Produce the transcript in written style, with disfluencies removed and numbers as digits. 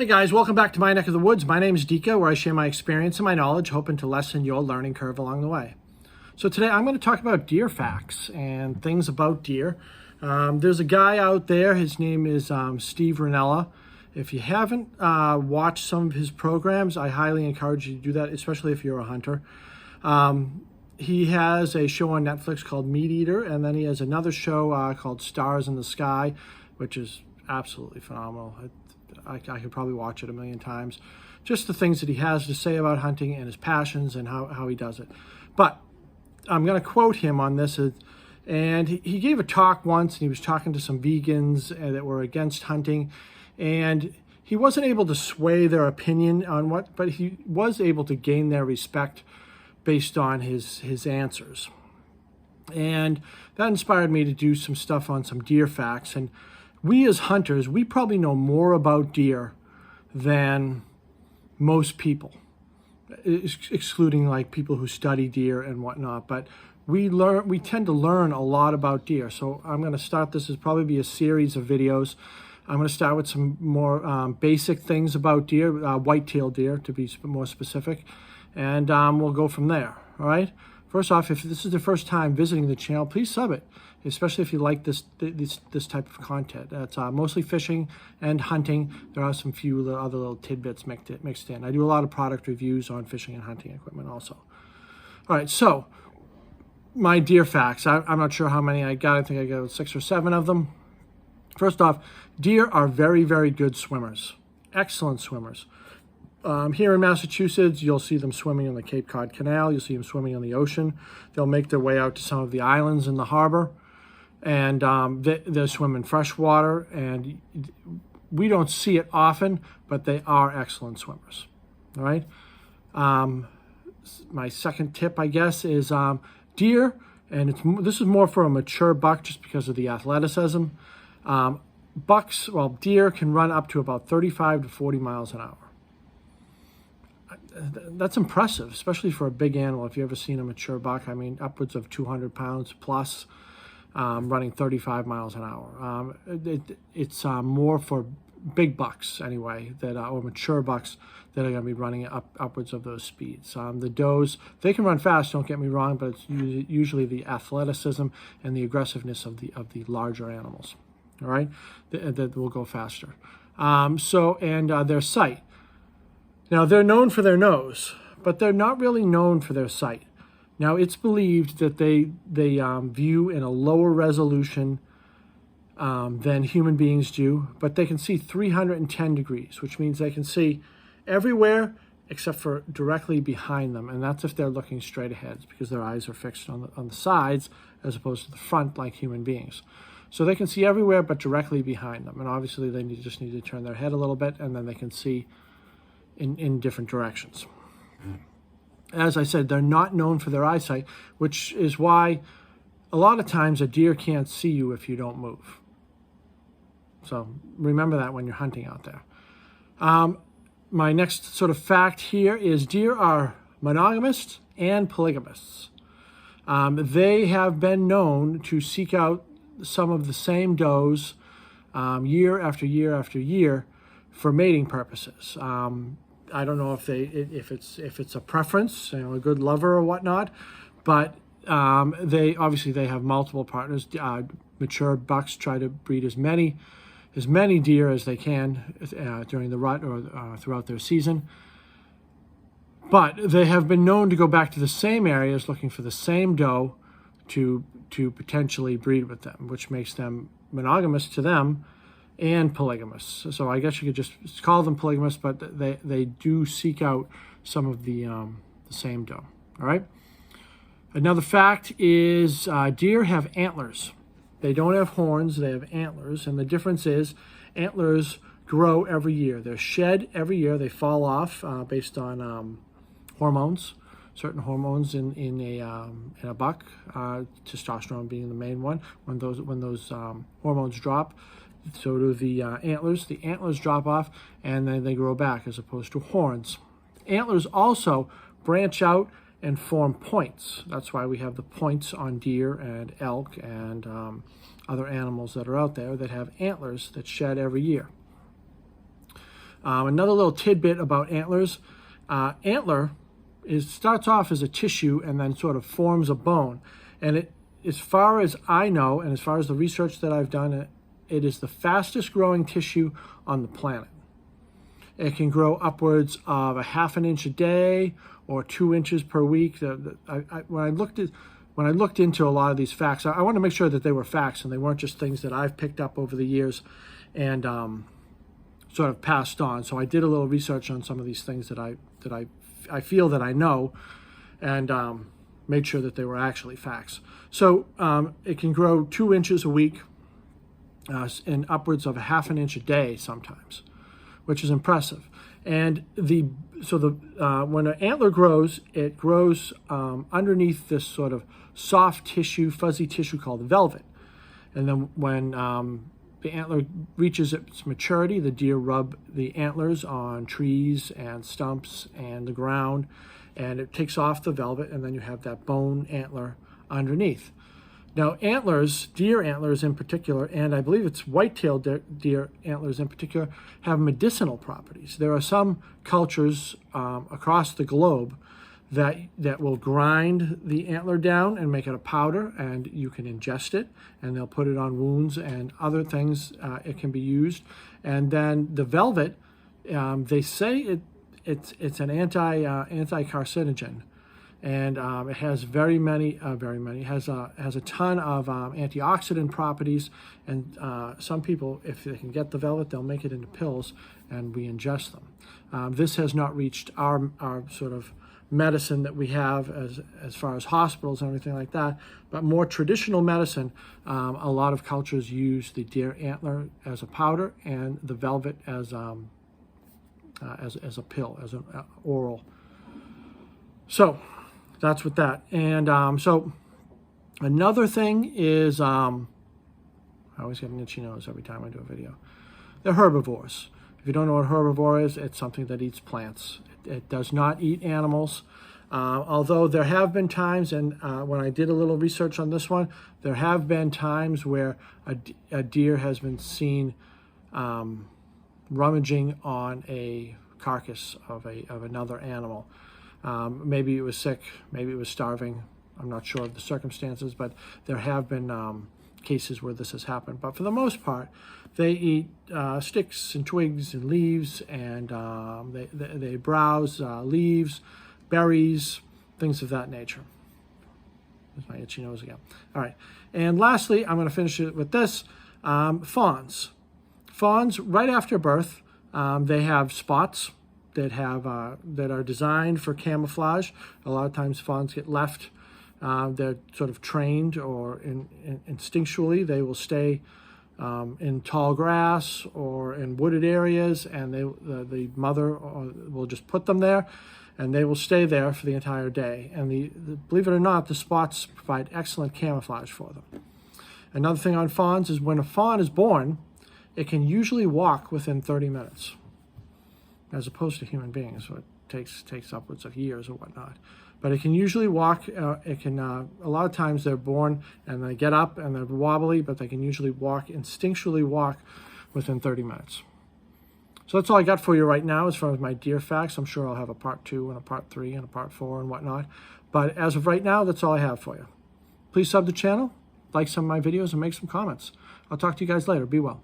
Hey guys, welcome back to my neck of the woods. My name is Dika, where I share my experience and my knowledge, hoping to lessen your learning curve along the way. So today I'm going to talk about deer facts and things about deer. There's a guy out there, his name is Steve Rinella. If you haven't watched some of his programs, I highly encourage you to do that, especially if you're a hunter. He has a show on Netflix called Meat Eater, and then he has another show called Stars in the Sky, which is absolutely phenomenal. I could probably watch it a million times. Just the things that he has to say about hunting and his passions and how he does it. But I'm going to quote him on this. And he gave a talk once, and he was talking to some vegans that were against hunting. And he wasn't able to sway their opinion on but he was able to gain their respect based on his answers. And that inspired me to do some stuff on some deer facts. And we as hunters, we probably know more about deer than most people, excluding like people who study deer and whatnot. But we tend to learn a lot about deer. So I'm going to start this as probably be a series of videos. I'm going to start with some more basic things about deer, white-tailed deer to be more specific, and we'll go from there. All right. First off, if this is the first time visiting the channel, please sub it, especially if you like this type of content. It's mostly fishing and hunting. There are some few other little tidbits mixed in. I do a lot of product reviews on fishing and hunting equipment also. All right, so my deer facts. I'm not sure how many I got. I think I got 6 or 7 of them. First off, deer are very, very good swimmers. Excellent swimmers. Here in Massachusetts, you'll see them swimming in the Cape Cod Canal. You'll see them swimming in the ocean. They'll make their way out to some of the islands in the harbor, and they swim in fresh water. And we don't see it often, but they are excellent swimmers. All right. My second tip, I guess, is deer, and this is more for a mature buck, just because of the athleticism. Deer can run up to about 35 to 40 miles an hour. That's impressive, especially for a big animal. If you've ever seen a mature buck, I mean, upwards of 200 pounds plus, running 35 miles an hour. It's more for big bucks anyway, or mature bucks that are going to be running upwards of those speeds. The does, they can run fast, don't get me wrong, but it's usually the athleticism and the aggressiveness of the larger animals. All right, that will go faster. Their sight. Now, they're known for their nose, but they're not really known for their sight. Now, it's believed that they view in a lower resolution than human beings do, but they can see 310 degrees, which means they can see everywhere except for directly behind them, and that's if they're looking straight ahead, because their eyes are fixed on the sides as opposed to the front like human beings. So they can see everywhere but directly behind them, and obviously they just need to turn their head a little bit, and then they can see in different directions. As I said, they're not known for their eyesight, which is why a lot of times a deer can't see you if you don't move. So remember that when you're hunting out there. My next sort of fact here is deer are monogamous and polygamous. They have been known to seek out some of the same does year after year after year for mating purposes. I don't know if it's a preference, a good lover or whatnot, but they have multiple partners. Mature bucks try to breed as many deer as they can during the rut or throughout their season. But they have been known to go back to the same areas looking for the same doe to potentially breed with them, which makes them monogamous to them and polygamous. So I guess you could just call them polygamous, but they do seek out some of the same doe. All right. Another fact is deer have antlers. They don't have horns, they have antlers, and the difference is antlers grow every year. They're shed every year. They fall off based on hormones, certain hormones in a buck, testosterone being the main one. When those hormones drop, so do the antlers. The antlers drop off, and then they grow back, as opposed to horns. Antlers also branch out and form points. That's why we have the points on deer and elk and other animals that are out there that have antlers that shed every year. Another little tidbit about antlers. Antler starts off as a tissue and then sort of forms a bone. And as far as I know, and as far as the research that I've done, it is the fastest growing tissue on the planet. It can grow upwards of a ½ an inch a day or 2 inches per week. When I looked into a lot of these facts, I want to make sure that they were facts and they weren't just things that I've picked up over the years and sort of passed on. So I did a little research on some of these things that I feel that I know, and made sure that they were actually facts. So it can grow 2 inches a week and upwards of a ½ an inch a day sometimes, which is impressive. And when an antler grows, it grows underneath this sort of soft tissue, fuzzy tissue called velvet. And then when the antler reaches its maturity, the deer rub the antlers on trees and stumps and the ground, and it takes off the velvet, and then you have that bone antler underneath. Now, antlers, deer antlers in particular, and I believe it's white-tailed deer antlers in particular, have medicinal properties. There are some cultures across the globe that will grind the antler down and make it a powder, and you can ingest it, and they'll put it on wounds and other things. It can be used. And then the velvet, they say it's an anti-carcinogen. And it has has a ton of antioxidant properties, and some people, if they can get the velvet, they'll make it into pills, and we ingest them. This has not reached our sort of medicine that we have as far as hospitals and everything like that, but more traditional medicine, a lot of cultures use the deer antler as a powder and the velvet as a pill, as an oral. So that's with that. And so another thing is, I always get an itchy nose every time I do a video. They're herbivores. If you don't know what herbivore is, it's something that eats plants. It does not eat animals. Although there have been times, and when I did a little research on this one, there have been times where a deer has been seen rummaging on a carcass of another animal. Maybe it was sick, maybe it was starving. I'm not sure of the circumstances, but there have been cases where this has happened. But for the most part, they eat sticks and twigs and leaves, and they browse leaves, berries, things of that nature. There's my itchy nose again. All right, and lastly, I'm going to finish it with this. Fawns. Fawns, right after birth, they have spots that are designed for camouflage. A lot of times fawns get left. They're sort of trained, or instinctually they will stay in tall grass or in wooded areas, and the mother will just put them there, and they will stay there for the entire day. And believe it or not, the spots provide excellent camouflage for them. Another thing on fawns is when a fawn is born, it can usually walk within 30 minutes. As opposed to human beings, so it takes upwards of years or whatnot. But it can usually walk. A lot of times they're born and they get up and they're wobbly, but they can usually instinctually walk within 30 minutes. So that's all I got for you right now as far as my deer facts. I'm sure I'll have a part 2 and a part 3 and a part 4 and whatnot. But as of right now, that's all I have for you. Please sub the channel, like some of my videos, and make some comments. I'll talk to you guys later. Be well.